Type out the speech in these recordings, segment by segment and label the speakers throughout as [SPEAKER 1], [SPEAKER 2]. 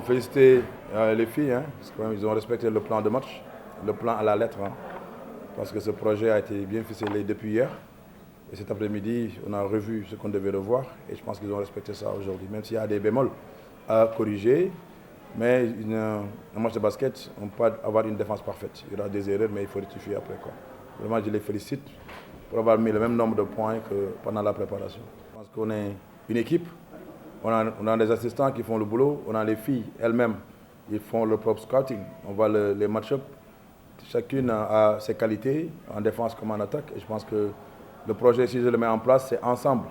[SPEAKER 1] féliciter les filles, hein, parce qu'ils ont respecté le plan de match, le plan à la lettre, hein, parce que ce projet a été bien ficelé depuis hier. Et cet après-midi, on a revu ce qu'on devait revoir, et je pense qu'ils ont respecté ça aujourd'hui, même s'il y a des bémols à corriger. Mais un match de basket, on peut pas avoir une défense parfaite. Il y aura des erreurs, mais il faut rectifier après, quoi. Vraiment, je les félicite pour avoir mis le même nombre de points que pendant la préparation. Je pense qu'on est une équipe. On a des assistants qui font le boulot. On a les filles elles-mêmes, ils font leur propre scouting. On voit les match-up. Chacune a ses qualités, en défense comme en attaque. Et je pense que le projet, si je le mets en place, c'est ensemble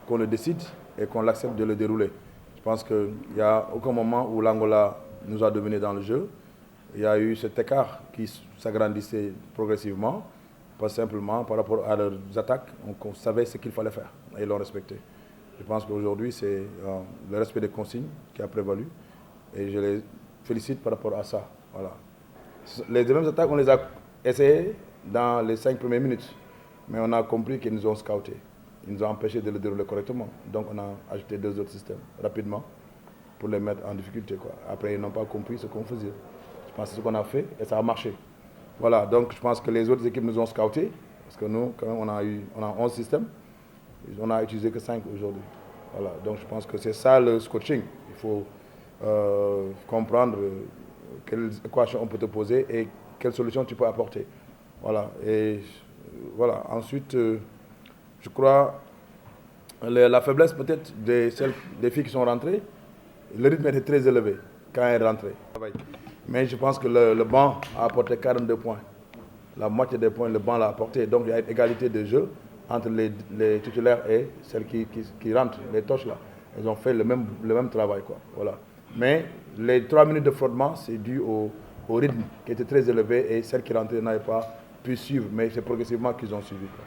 [SPEAKER 1] qu'on le décide et qu'on l'accepte de le dérouler. Je pense qu'il n'y a aucun moment où l'Angola nous a dominés dans le jeu. Il y a eu cet écart qui s'agrandissait progressivement, pas simplement par rapport à leurs attaques. On savait ce qu'il fallait faire et ils l'ont respecté. Je pense qu'aujourd'hui, c'est le respect des consignes qui a prévalu et je les félicite par rapport à ça. Voilà. Les mêmes attaques, on les a essayées dans les 5 premières minutes, mais on a compris qu'ils nous ont scoutés. Ils nous ont empêchés de le dérouler correctement. Donc on a ajouté 2 autres systèmes rapidement pour les mettre en difficulté, quoi. Après, ils n'ont pas compris ce qu'on faisait. Je pense que c'est ce qu'on a fait et ça a marché. Voilà, donc je pense que les autres équipes nous ont scoutés, parce que nous, quand même, on a 11 systèmes. On n'a utilisé que 5 aujourd'hui. Voilà, donc je pense que c'est ça le coaching. Il faut comprendre quelles équations on peut te poser et quelles solutions tu peux apporter. Voilà, et voilà. Ensuite, je crois la faiblesse peut-être des filles qui sont rentrées, le rythme était très élevé quand elles rentraient. Mais je pense que le banc a apporté 42 points. La moitié des points, le banc l'a apporté. Donc il y a une égalité de jeu entre les titulaires et celles qui rentrent, les torches là. Elles ont fait le même travail, quoi. Voilà. Mais les 3 minutes de frottement, c'est dû au rythme qui était très élevé et celles qui rentraient n'avaient pas pu suivre. Mais c'est progressivement qu'ils ont suivi, quoi.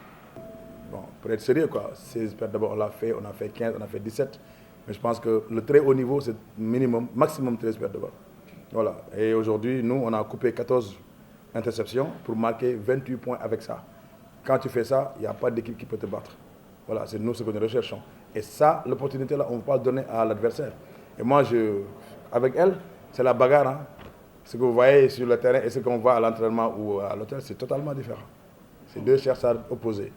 [SPEAKER 1] Bon, pour être sérieux, quoi. 16 pertes d'abord, on a fait 15, on a fait 17. Mais je pense que le très haut niveau, c'est maximum 13 pertes de balle. Voilà. Et aujourd'hui, nous, on a coupé 14 interceptions pour marquer 28 points avec ça. Quand tu fais ça, il n'y a pas d'équipe qui peut te battre. Voilà, c'est nous ce que nous recherchons. Et ça, l'opportunité-là, on ne va pas donner à l'adversaire. Et moi, avec elle, c'est la bagarre, hein. Ce que vous voyez sur le terrain et ce qu'on voit à l'entraînement ou à l'hôtel, c'est totalement différent. C'est 2 chercheurs opposés.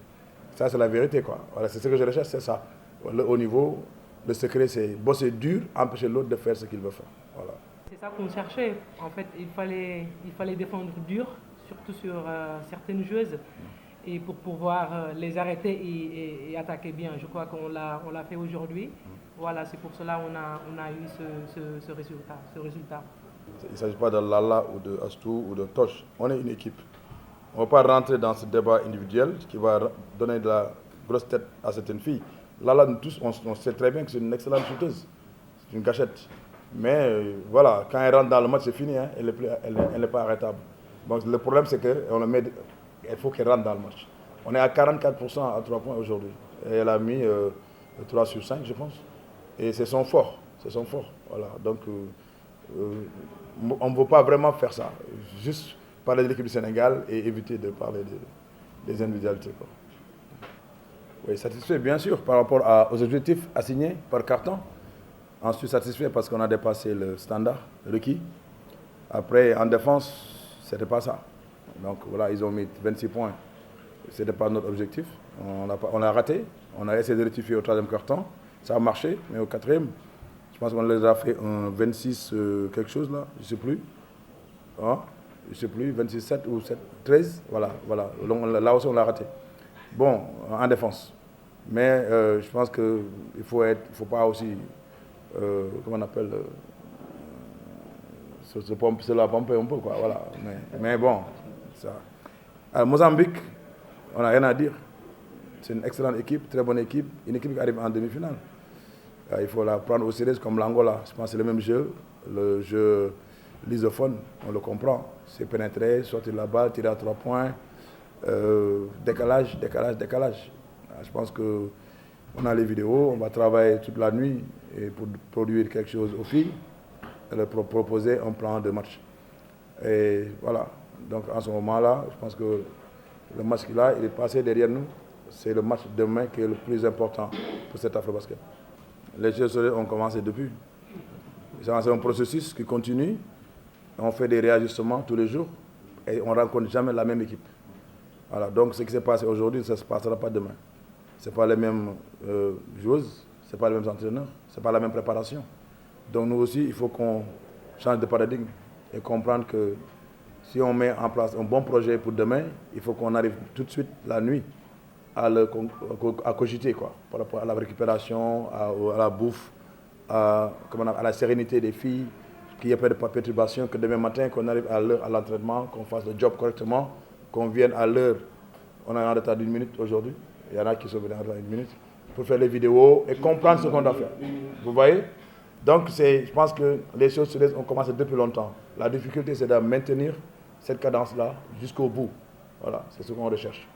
[SPEAKER 1] Ça, c'est la vérité, quoi. Voilà, c'est ce que je recherche, c'est ça. Le haut niveau, le secret, c'est bosser dur, empêcher l'autre de faire ce qu'il veut faire. Voilà.
[SPEAKER 2] C'est ça qu'on cherchait. En fait, il fallait défendre dur, surtout sur certaines joueuses, et pour pouvoir les arrêter et attaquer bien. Je crois qu'on l'a fait aujourd'hui. Voilà, c'est pour cela qu'on a eu ce résultat.
[SPEAKER 1] Il ne s'agit pas de Lala ou de Astou ou de Tosh. On est une équipe. On ne va pas rentrer dans ce débat individuel qui va donner de la grosse tête à certaines filles. Lala, nous tous, on sait très bien que c'est une excellente shooteuse. C'est une gâchette. Mais voilà, quand elle rentre dans le match, c'est fini. Hein, elle n'est pas arrêtable. Donc le problème, c'est qu'il faut qu'elle rentre dans le match. On est à 44% à 3 points aujourd'hui. Et elle a mis 3 sur 5, je pense. Et c'est son fort. C'est son fort. Voilà. Donc on ne veut pas vraiment faire ça. Juste parler de l'équipe du Sénégal et éviter de parler des individualités, quoi. Oui, satisfait bien sûr par rapport aux objectifs assignés par carton. Ensuite satisfait parce qu'on a dépassé le standard requis. Après, en défense, ce n'était pas ça. Donc voilà, ils ont mis 26 points. Ce n'était pas notre objectif. On a raté. On a essayé de rectifier au 3e carton. Ça a marché, mais au 4e, je pense qu'on les a fait un 26 quelque chose là, je ne sais plus. Hein? Je ne sais plus, 26-7 ou 13. Voilà. Là aussi, on l'a raté. Bon, en défense. Mais je pense qu'il ne faut pas aussi, comment on appelle, se la pomper un peu, quoi. Voilà. Mais bon, ça. Alors, Mozambique, on n'a rien à dire. C'est une excellente équipe, très bonne équipe, une équipe qui arrive en demi-finale. Il faut la prendre au sérieux comme l'Angola. Je pense que c'est le même jeu, le jeu lysophone, on le comprend. C'est pénétrer, sortir la balle, tirer à 3 points, décalage. Je pense qu'on a les vidéos, on va travailler toute la nuit pour produire quelque chose aux filles, et leur proposer un plan de match. Et voilà, donc en ce moment-là, je pense que le match qu'il a, il est passé derrière nous. C'est le match de demain qui est le plus important pour cet Afrobasket. Les Jeux ont commencé depuis. C'est un processus qui continue. On fait des réajustements tous les jours et on ne rencontre jamais la même équipe. Voilà, donc ce qui s'est passé aujourd'hui, ça ne se passera pas demain. Ce n'est pas les mêmes joueuses, ce n'est pas les mêmes entraîneurs, ce n'est pas la même préparation. Donc nous aussi, il faut qu'on change de paradigme et comprendre que si on met en place un bon projet pour demain, il faut qu'on arrive tout de suite la nuit à cogiter quoi, par rapport à la récupération, à la bouffe, à la sérénité des filles, qu'il n'y ait pas de perturbation, que demain matin, qu'on arrive à l'heure à l'entraînement, qu'on fasse le job correctement, qu'on vienne à l'heure. On est en retard d'1 minute aujourd'hui. Il y en a qui sont venus en retard d'1 minute pour faire les vidéos et comprendre ce qu'on doit faire. Vous voyez? Donc je pense que les choses ont commencé depuis longtemps. La difficulté, c'est de maintenir cette cadence-là jusqu'au bout. Voilà, c'est ce qu'on recherche.